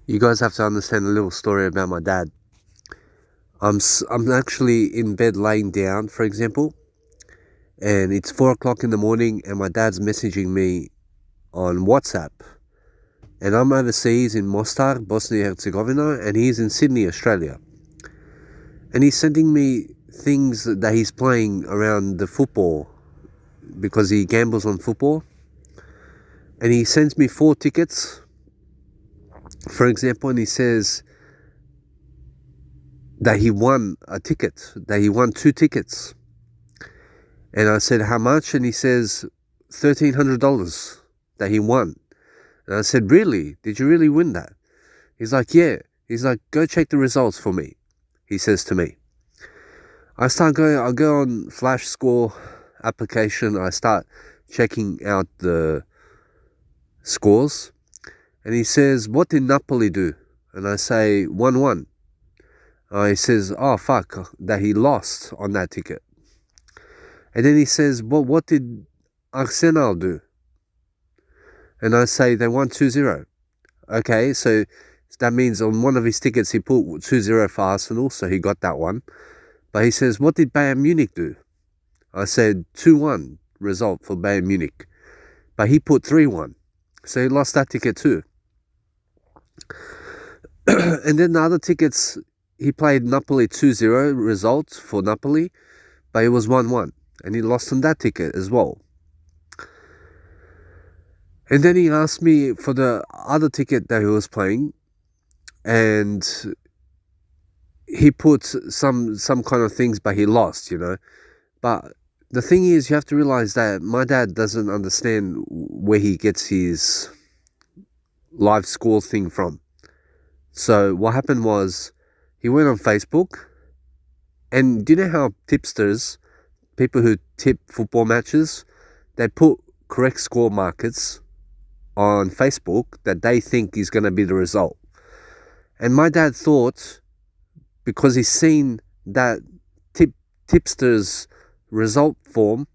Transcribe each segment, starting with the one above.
You guys have to understand a little story about my dad. I'm actually in bed laying down, for example, and it's 4 o'clock in the morning, and my dad's messaging me on WhatsApp. And I'm overseas in Mostar, Bosnia Herzegovina, and he's in Sydney, Australia. And he's sending me things that he's playing around the football because he gambles on football. And he sends me 4 tickets, for example, and he says that he won a ticket, that he won 2 tickets. And I said, how much? And he says, $1,300 that he won. And I said, really? Did you really win that? He's like, yeah. He's like, go check the results for me, he says to me. I go on Flash Score application. I start checking out the scores. And he says, what did Napoli do? And I say, 1-1. He says, oh, fuck, that he lost on that ticket. And then he says, well, what did Arsenal do? And I say, they won 2-0. Okay, so that means on one of his tickets he put 2-0 for Arsenal, so he got that one. But he says, what did Bayern Munich do? I said 2-1 result for Bayern Munich. But he put 3-1. So he lost that ticket too. And then the other tickets, he played Napoli 2-0 result for Napoli, but it was 1-1. And he lost on that ticket as well. And then he asked me for the other ticket that he was playing, and he put some kind of things, but he lost, But the thing is, you have to realize that my dad doesn't understand where he gets his live score thing from. So what happened was, he went on Facebook, and do you know how tipsters, people who tip football matches, they put correct score markers on Facebook that they think is going to be the result. And my dad thought, because he's seen that tipster's result form,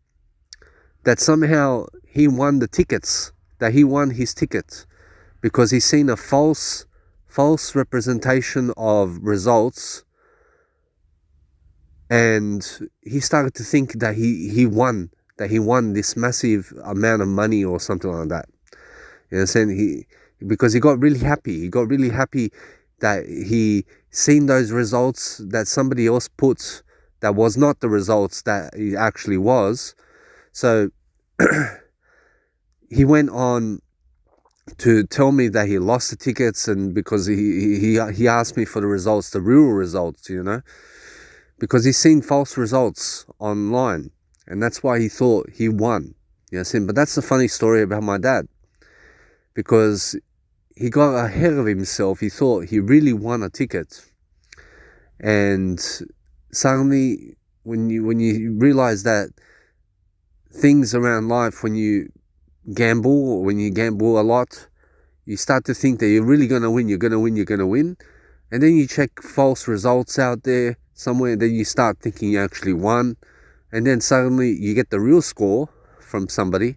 that somehow he won the tickets, that he won his ticket, because he's seen a false representation of results, and he started to think that he won this massive amount of money or something like that. You know what I'm saying? Because he got really happy. He got really happy that he seen those results that somebody else put that was not the results that it actually was. So he went on to tell me that he lost the tickets, and because he asked me for the results, the real results, because he's seen false results online, and that's why he thought he won. You know what I'm saying? But that's the funny story about my dad, because he got ahead of himself. He thought he really won a ticket, and suddenly when you realize that things around life, when you gamble, or when you gamble a lot, you start to think that you're really going to win, you're going to win, and then you check false results out there somewhere, and then you start thinking you actually won, and then suddenly you get the real score from somebody,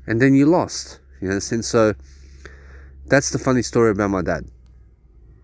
and then you lost. You know, and so that's the funny story about my dad.